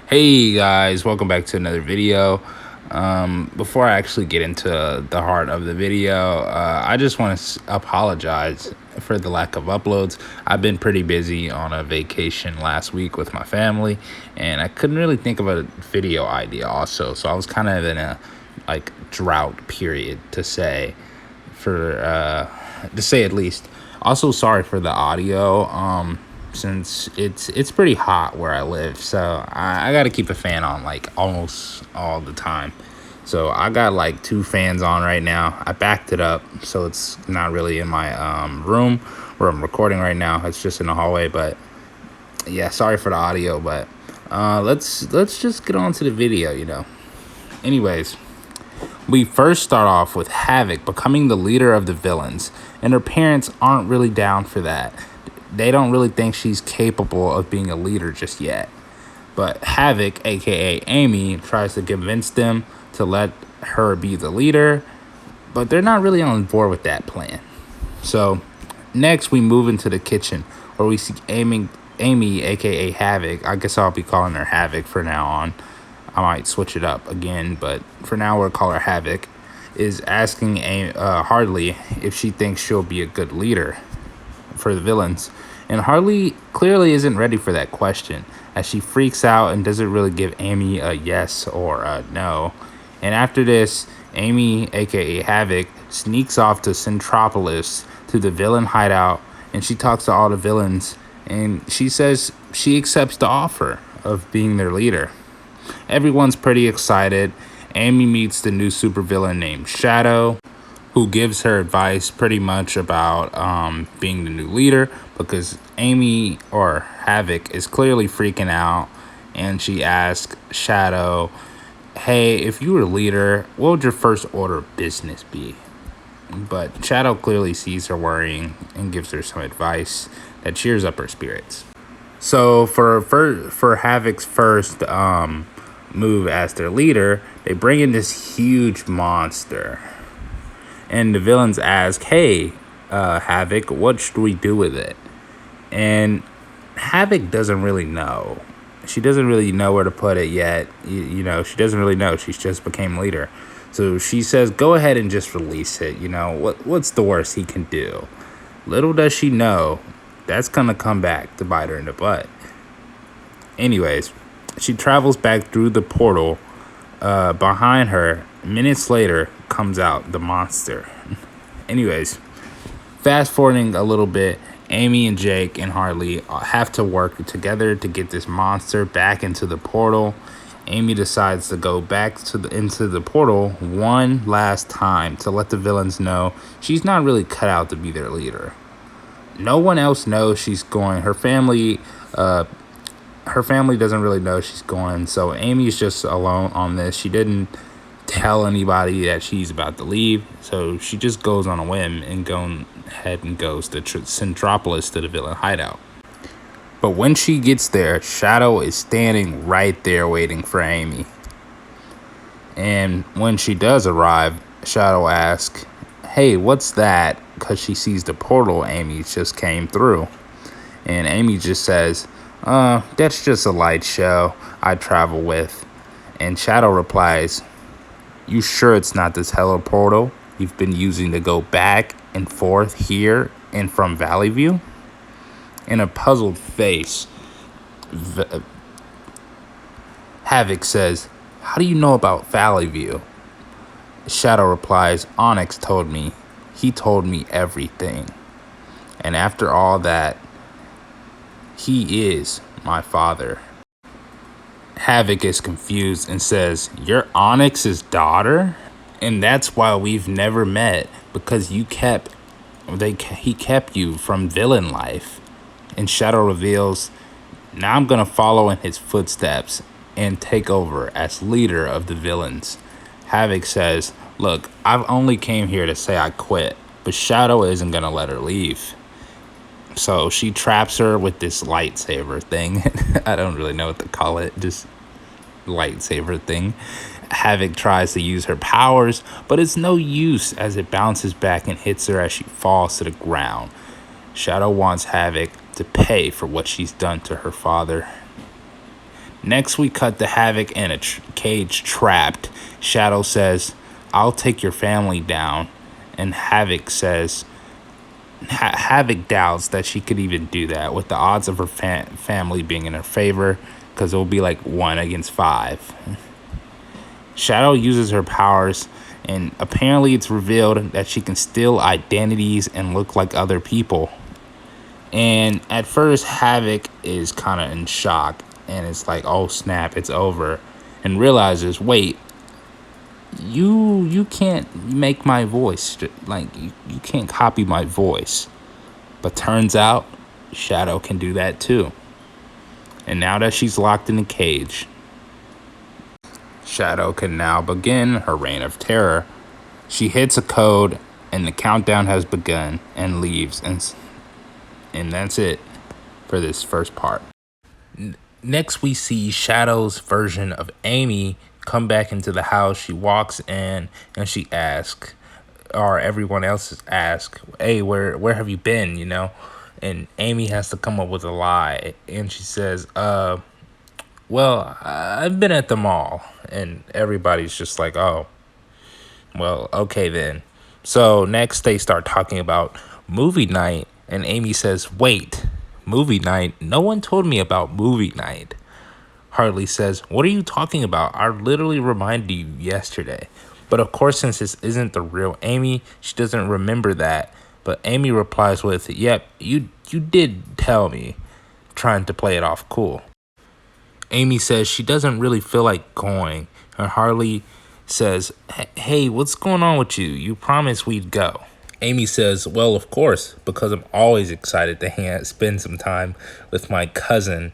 Hey guys, welcome back to another video. Before I actually get into the heart of the video, I just want to apologize for the lack of uploads. I've been pretty busy on a vacation last week with my family, and I couldn't really think of a video idea also. So I was kind of in a drought period to say at least. Also, sorry for the audio. Since it's pretty hot where I live, so I got to keep a fan on like almost all the time. So I got like two fans on right now. I backed it up so it's not really in my room where I'm recording right now. It's just in the hallway. But yeah, sorry for the audio. But let's just get on to the video. Anyways, we first start off with Havoc becoming the leader of the villains, and her parents aren't really down for that. They don't really think she's capable of being a leader just yet. But Havoc, aka Amy, tries to convince them to let her be the leader, but they're not really on board with that plan. So next we move into the kitchen where we see Amy, aka Havoc. I guess I'll be calling her Havoc for now on. I might switch it up again, but for now we'll call her Havoc. Is asking Harley if she thinks she'll be a good leader for the villains, and Harley clearly isn't ready for that question as she freaks out and doesn't really give Amy a yes or a no. And after this, Amy, aka Havoc, sneaks off to Centropolis to the villain hideout, and she talks to all the villains, and she says she accepts the offer of being their leader. Everyone's pretty excited. Amy meets the new supervillain named Shadow, who gives her advice pretty much about being the new leader, because Amy or Havoc is clearly freaking out, and she asks Shadow, hey, if you were leader, what would your first order of business be? But Shadow clearly sees her worrying and gives her some advice that cheers up her spirits. So for Havoc's first move as their leader, they bring in this huge monster. And the villains ask, hey, Havoc, what should we do with it? And Havoc doesn't really know. She doesn't really know where to put it yet. She doesn't really know. She's just became leader. So she says, go ahead and just release it. What's the worst he can do? Little does she know, that's going to come back to bite her in the butt. Anyways, she travels back through the portal. Behind her, minutes later, comes out the monster. Anyways, fast forwarding a little bit, Amy and Jake and Harley have to work together to get this monster back into the portal. Amy decides to go back into the portal one last time to let the villains know she's not really cut out to be their leader. No one else knows she's going. Her family doesn't really know she's going, so Amy's just alone on this. She didn't tell anybody that she's about to leave, so she just goes on a whim and goes to Centropolis to the villain hideout. But when she gets there, Shadow is standing right there waiting for Amy. And when she does arrive, Shadow asks, hey, what's that? Because she sees the portal Amy just came through. And Amy just says, that's just a light show I travel with. And Shadow replies, you sure it's not this teleportal you've been using to go back and forth here and from Valley View? In a puzzled face, Havoc says, how do you know about Valley View? Shadow replies, Onyx told me. He told me everything. And after all that, he is my father. Havoc is confused and says, you're Onyx's daughter? And that's why we've never met, because he kept you from villain life. And Shadow reveals, now I'm going to follow in his footsteps and take over as leader of the villains. Havoc says, look, I've only came here to say I quit, but Shadow isn't going to let her leave. So she traps her with this lightsaber thing. I don't really know what to call it, just lightsaber thing. Havoc tries to use her powers, but it's no use as it bounces back and hits her as she falls to the ground. Shadow wants Havoc to pay for what she's done to her father. Next, we cut to Havoc in a cage trapped. Shadow says, "I'll take your family down." And Havoc says, Havoc doubts that she could even do that with the odds of her family being in her favor, because it will be like 1 against 5. Shadow uses her powers, and apparently it's revealed that she can steal identities and look like other people. And at first, Havoc is kind of in shock, and it's like, oh snap, it's over, and realizes, wait, you can't make my voice, like you can't copy my voice. But turns out Shadow can do that too. And now that she's locked in a cage, Shadow can now begin her reign of terror. She hits a code and the countdown has begun, and leaves, and that's it for this first part. Next, we see Shadow's version of Amy come back into the house. She walks in and she asks, or everyone else asks, "Hey, where have you been?" You know, and Amy has to come up with a lie, and she says, well, I've been at the mall," and everybody's just like, "Oh, well, okay then." So next, they start talking about movie night, and Amy says, "Wait, movie night? No one told me about movie night." Harley says, "What are you talking about? I literally reminded you yesterday." But of course, since this isn't the real Amy, she doesn't remember that. But Amy replies with, "Yep, you did tell me," trying to play it off cool. Amy says she doesn't really feel like going, and Harley says, "Hey, what's going on with you? You promised we'd go." Amy says, "Well, of course, because I'm always excited to spend some time with my cousin,"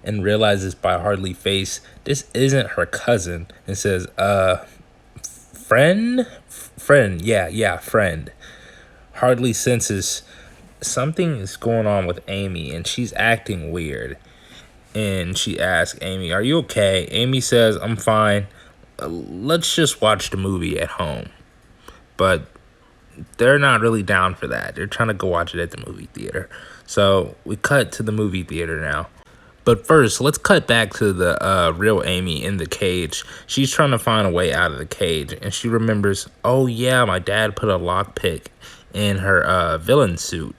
and realizes by Harley's face this isn't her cousin, and says, friend, yeah, friend." Harley senses something is going on with Amy, and she's acting weird. And she asks Amy, "Are you okay?" Amy says, "I'm fine. Let's just watch the movie at home." But they're not really down for that. They're trying to go watch it at the movie theater. So we cut to the movie theater now. But first, let's cut back to the real Amy in the cage. She's trying to find a way out of the cage, and she remembers, oh yeah, my dad put a lockpick in her villain suit.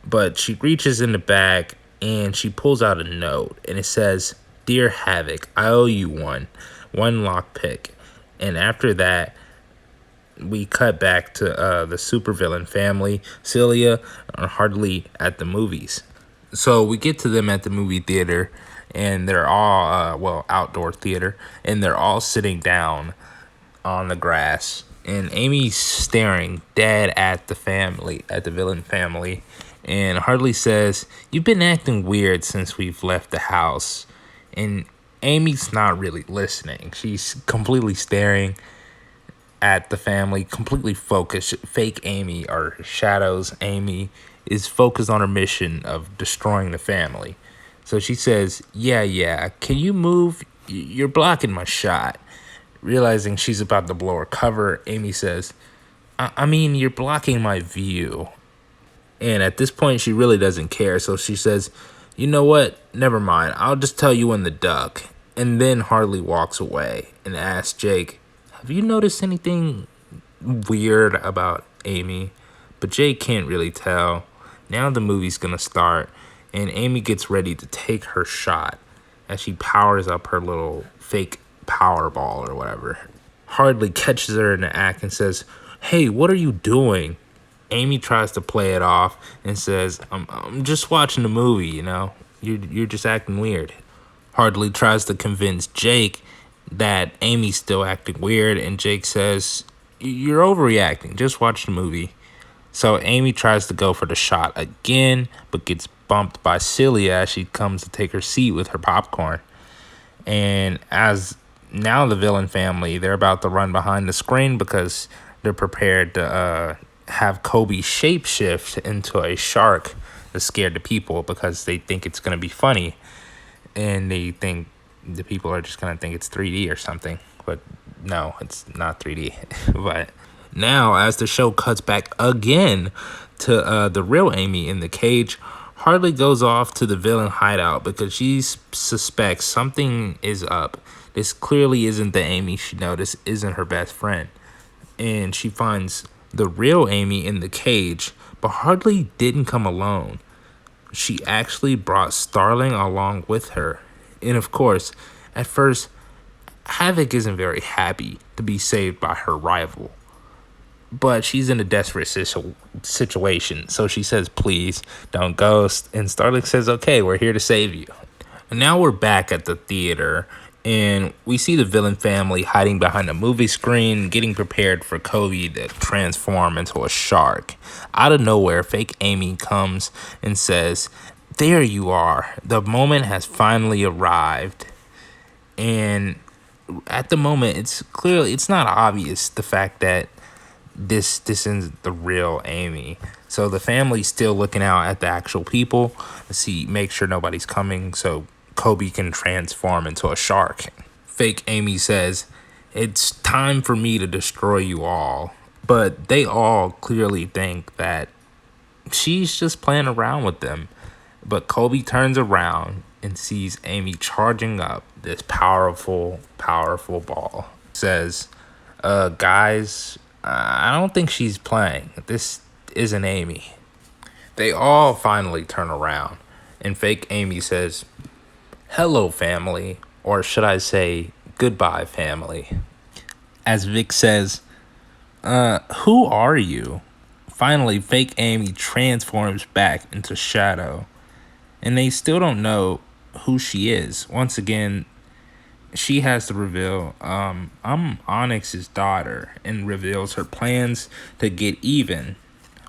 But she reaches in the bag, and she pulls out a note, and it says, "Dear Havoc, I owe you one lockpick." And after that, we cut back to the supervillain family, Celia and Harley at the movies. So we get to them at the movie theater, and they're all, outdoor theater, and they're all sitting down on the grass. And Amy's staring dead at the family, at the villain family. And Harley says, "You've been acting weird since we've left the house." And Amy's not really listening. She's completely staring at the family, completely focused. Fake Amy, or Shadow's Amy, is focused on her mission of destroying the family. So she says, yeah, can you move? You're blocking my shot." Realizing she's about to blow her cover, Amy says, I mean, you're blocking my view." And at this point, she really doesn't care. So she says, "You know what? Never mind. I'll just tell you in the duck." And then Harley walks away and asks Jake, "Have you noticed anything weird about Amy?" But Jake can't really tell. Now the movie's gonna start, and Amy gets ready to take her shot as she powers up her little fake power ball or whatever. Harley catches her in the act and says, "Hey, what are you doing?" Amy tries to play it off and says, I'm just watching the movie, you know? You're just acting weird." Harley tries to convince Jake that Amy's still acting weird, and Jake says, "You're overreacting. Just watch the movie." So Amy tries to go for the shot again, but gets bumped by Celia as she comes to take her seat with her popcorn. And as now the villain family, they're about to run behind the screen because they're prepared to have Kobe shapeshift into a shark to scare the people, because they think it's going to be funny. And they think the people are just going to think it's 3D or something. But no, it's not 3D. But now, as the show cuts back again to the real Amy in the cage, Harley goes off to the villain hideout because she suspects something is up. This clearly isn't the Amy she noticed, isn't her best friend. And she finds the real Amy in the cage, but Harley didn't come alone. She actually brought Starling along with her. And of course, at first, Havoc isn't very happy to be saved by her rival. But she's in a desperate situation, so she says, please, don't go. And Starling says, okay, we're here to save you. And now we're back at the theater, and we see the villain family hiding behind a movie screen, getting prepared for Kobe to transform into a shark. Out of nowhere, fake Amy comes and says, there you are. The moment has finally arrived. And at the moment, it's not obvious the fact that this isn't the real Amy. So the family's still looking out at the actual people to make sure nobody's coming so Kobe can transform into a shark. Fake Amy says, it's time for me to destroy you all. But they all clearly think that she's just playing around with them. But Kobe turns around and sees Amy charging up this powerful ball. Says, guys, I don't think she's playing. This isn't Amy. They all finally turn around, and fake Amy says, hello, family, or should I say, goodbye, family. As Vic says, who are you? Finally, fake Amy transforms back into Shadow, and they still don't know who she is. Once again, she has to reveal, I'm Onyx's daughter, and reveals her plans to get even.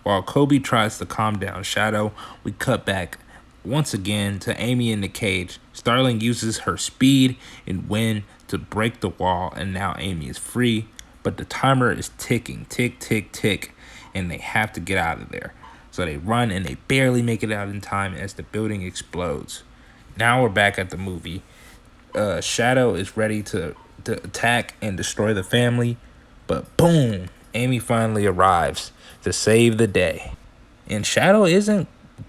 While Kobe tries to calm down Shadow, we cut back once again to Amy in the cage. Starling uses her speed and wind to break the wall, and now Amy is free. But the timer is ticking, tick, tick, tick, and they have to get out of there. So they run, and they barely make it out in time as the building explodes. Now we're back at the movie. Shadow is ready to attack and destroy the family, but boom, Amy finally arrives to save the day. And Shadow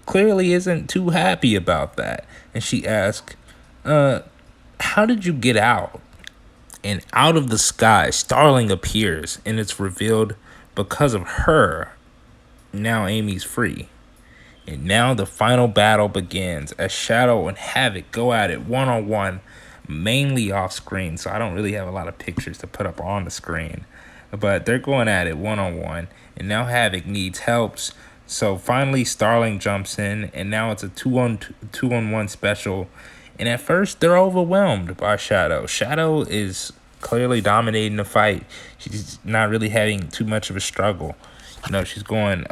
clearly isn't too happy about that. And she asks, how did you get out? And out of the sky, Starling appears, and it's revealed because of her, now Amy's free. And now the final battle begins as Shadow and Havoc go at it one-on-one, mainly off screen, so I don't really have a lot of pictures to put up on the screen. But they're going at it one-on-one, and now Havoc needs help. So finally Starling jumps in, and now it's a two-on-one special. And at first they're overwhelmed by Shadow. Shadow is clearly dominating the fight. She's not really having too much of a struggle. She's going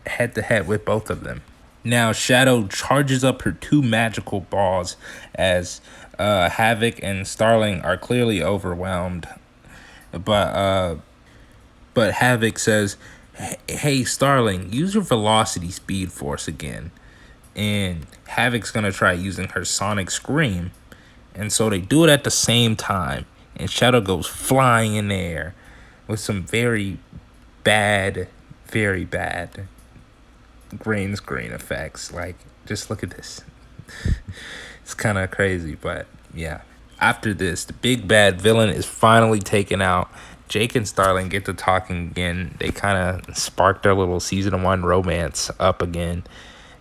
head-to-head with both of them. Now Shadow charges up her two magical balls as Havoc and Starling are clearly overwhelmed. But Havoc says, hey, Starling, use your velocity speed force again. And Havoc's going to try using her sonic scream. And so they do it at the same time. And Shadow goes flying in the air with some very bad green screen effects. Like, just look at this. It's kind of crazy, but yeah. After this, the big bad villain is finally taken out. Jake and Starling get to talking again. They kind of spark their little season 1 romance up again.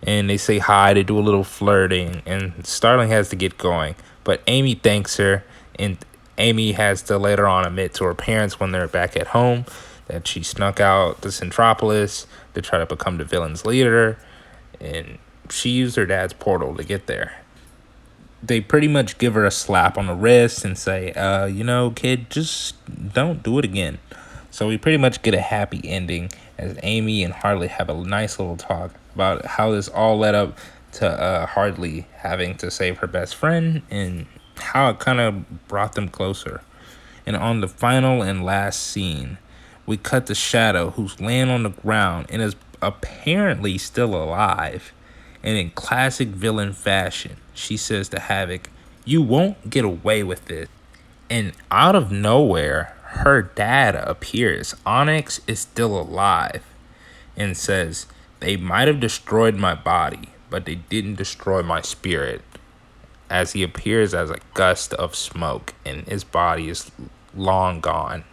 And they say hi, they do a little flirting, and Starling has to get going. But Amy thanks her, and Amy has to later on admit to her parents when they're back at home that she snuck out to Centropolis to try to become the villain's leader, and she used her dad's portal to get there. They pretty much give her a slap on the wrist and say, kid, just don't do it again. So we pretty much get a happy ending as Amy and Harley have a nice little talk about how this all led up to Harley having to save her best friend and how it kind of brought them closer. And on the final and last scene, we cut to Shadow, who's laying on the ground and is apparently still alive. And in classic villain fashion, she says to Havoc, you won't get away with this. And out of nowhere, her dad appears. Onyx is still alive and says, they might have destroyed my body, but they didn't destroy my spirit, as he appears as a gust of smoke and his body is long gone.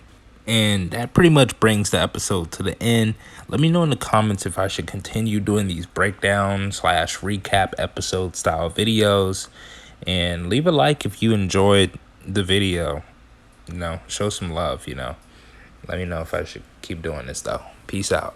And that pretty much brings the episode to the end. Let me know in the comments if I should continue doing these breakdown slash recap episode style videos. And leave a like if you enjoyed the video. Show some love, Let me know if I should keep doing this though. Peace out.